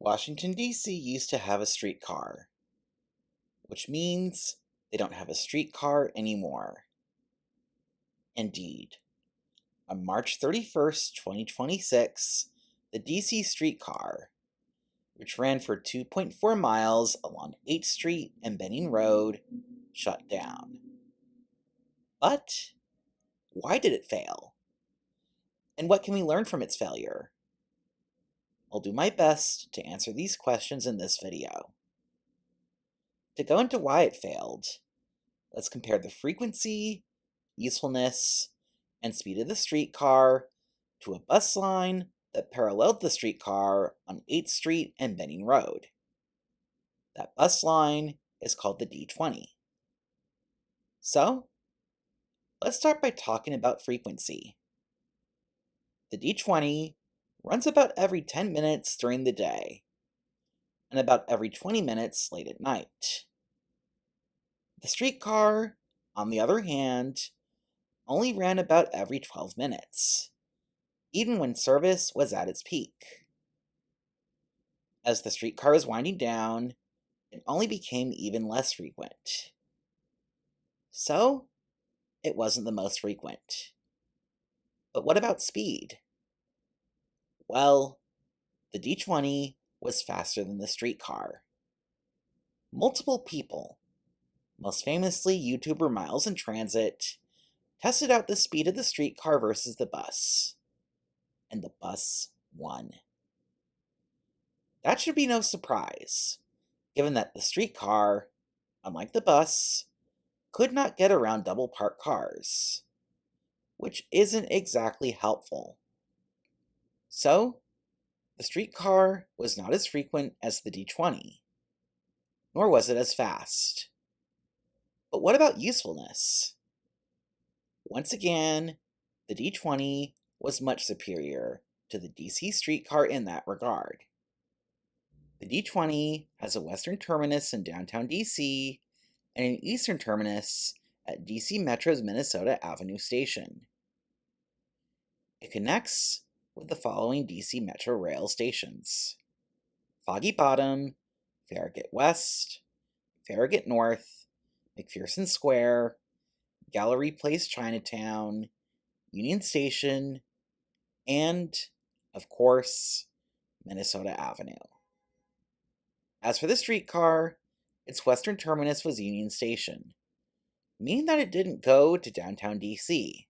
Washington, D.C. used to have a streetcar, which means they don't have a streetcar anymore. Indeed, on March 31st, 2026, the D.C. streetcar, which ran for 2.4 miles along 8th Street and Benning Road, shut down. But why did it fail? And what can we learn from its failure? I'll do my best to answer these questions in this video. To go into why it failed, let's compare the frequency, usefulness, and speed of the streetcar to a bus line that paralleled the streetcar on 8th Street and Benning Road. That bus line is called the D20. So, let's start by talking about frequency. The D20 runs about every 10 minutes during the day, and about every 20 minutes late at night. The streetcar, on the other hand, only ran about every 12 minutes, even when service was at its peak. As the streetcar was winding down, it only became even less frequent. So, it wasn't the most frequent. But what about speed? Well, the D20 was faster than the streetcar. Multiple people, most famously YouTuber Miles in Transit, tested out the speed of the streetcar versus the bus, and the bus won. That should be no surprise, given that the streetcar, unlike the bus, could not get around double parked cars, which isn't exactly helpful. So, the streetcar was not as frequent as the D20, nor was it as fast. But what about usefulness? Once again, the D20 was much superior to the DC streetcar in that regard. The D20 has a western terminus in downtown DC and an eastern terminus at DC Metro's Minnesota Avenue station. It connects with the following DC Metro rail stations: Foggy Bottom, Farragut West, Farragut North, McPherson Square, Gallery Place Chinatown, Union Station, and, of course, Minnesota Avenue. As for the streetcar, its western terminus was Union Station, meaning that it didn't go to downtown DC.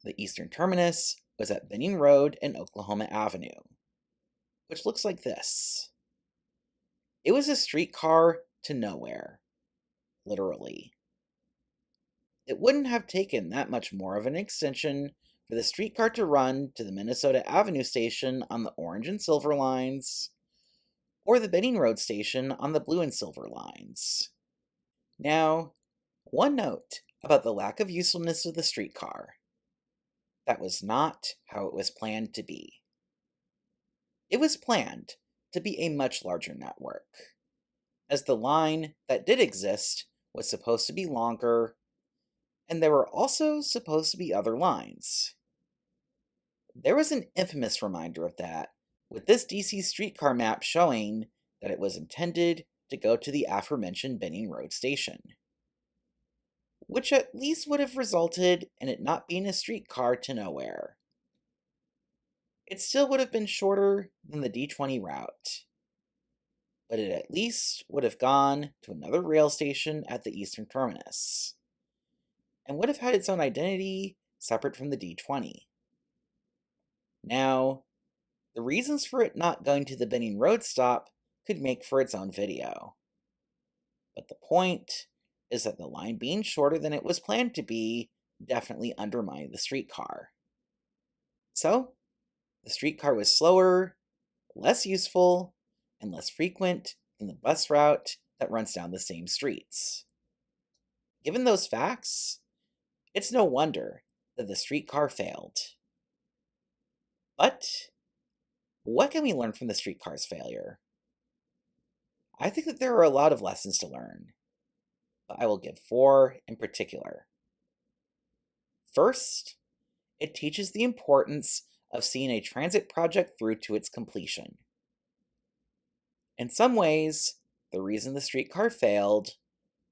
The eastern terminus was at Benning Road and Oklahoma Avenue, which looks like this. It was a streetcar to nowhere, literally. It wouldn't have taken that much more of an extension for the streetcar to run to the Minnesota Avenue station on the orange and silver lines, or the Benning Road station on the blue and silver lines. Now, one note about the lack of usefulness of the streetcar. That was not how it was planned to be. It was planned to be a much larger network, as the line that did exist was supposed to be longer, and there were also supposed to be other lines. There was an infamous reminder of that, with this DC streetcar map showing that it was intended to go to the aforementioned Benning Road station, which at least would have resulted in it not being a streetcar to nowhere. It still would have been shorter than the D20 route, but it at least would have gone to another rail station at the eastern terminus, and would have had its own identity separate from the D20. Now, the reasons for it not going to the Benning Road stop could make for its own video. But the point is that the line being shorter than it was planned to be definitely undermined the streetcar. So, the streetcar was slower, less useful, and less frequent than the bus route that runs down the same streets. Given those facts, it's no wonder that the streetcar failed. But what can we learn from the streetcar's failure? I think that there are a lot of lessons to learn, but I will give 4 in particular. First, it teaches the importance of seeing a transit project through to its completion. In some ways, the reason the streetcar failed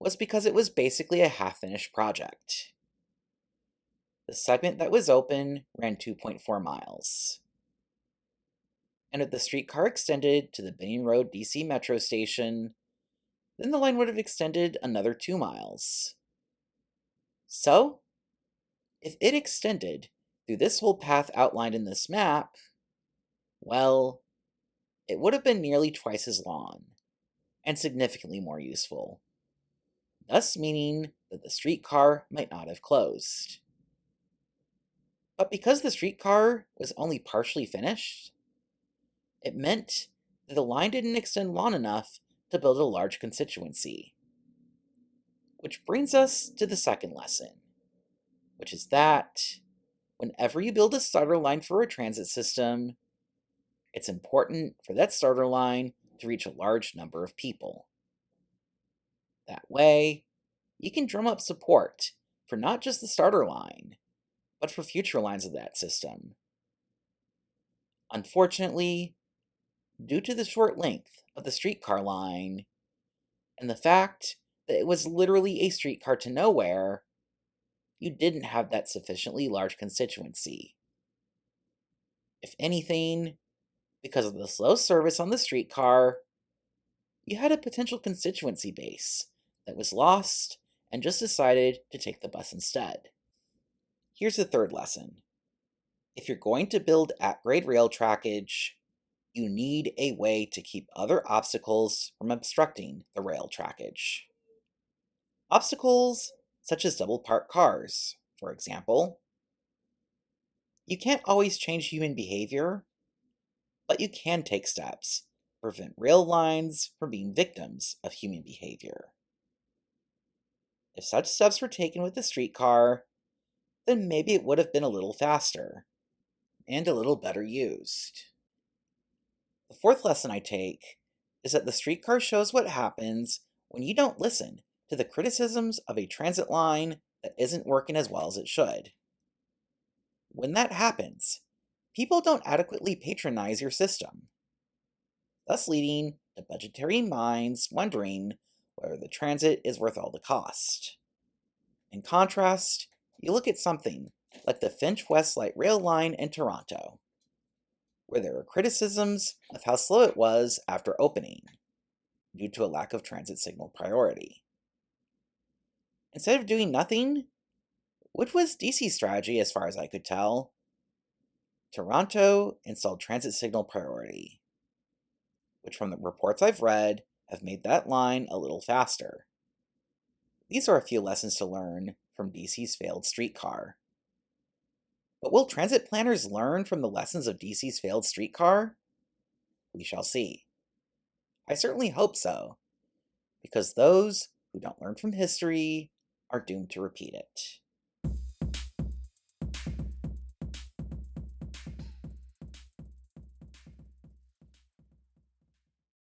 was because it was basically a half-finished project. The segment that was open ran 2.4 miles. And if the streetcar extended to the Binning Road DC Metro station, then the line would have extended another 2 miles. So, if it extended through this whole path outlined in this map, well, it would have been nearly twice as long, and significantly more useful, thus meaning that the streetcar might not have closed. But because the streetcar was only partially finished, it meant that the line didn't extend long enough to build a large constituency. Which brings us to the second lesson, which is that whenever you build a starter line for a transit system, it's important for that starter line to reach a large number of people. That way, you can drum up support for not just the starter line, but for future lines of that system. Unfortunately, due to the short length of the streetcar line, and the fact that it was literally a streetcar to nowhere, you didn't have that sufficiently large constituency. If anything, because of the slow service on the streetcar, you had a potential constituency base that was lost and just decided to take the bus instead. Here's the third lesson. If you're going to build at-grade rail trackage, you need a way to keep other obstacles from obstructing the rail trackage. Obstacles such as double parked cars, for example. You can't always change human behavior, but you can take steps to prevent rail lines from being victims of human behavior. If such steps were taken with the streetcar, then maybe it would have been a little faster and a little better used. The fourth lesson I take is that the streetcar shows what happens when you don't listen to the criticisms of a transit line that isn't working as well as it should. When that happens, people don't adequately patronize your system, thus leading to budgetary minds wondering whether the transit is worth all the cost. In contrast, you look at something like the Finch West Light Rail line in Toronto, where there were criticisms of how slow it was after opening, due to a lack of transit signal priority. Instead of doing nothing, which was DC's strategy as far as I could tell, Toronto installed transit signal priority, which from the reports I've read have made that line a little faster. These are a few lessons to learn from DC's failed streetcar. But will transit planners learn from the lessons of DC's failed streetcar? We shall see. I certainly hope so, because those who don't learn from history are doomed to repeat it.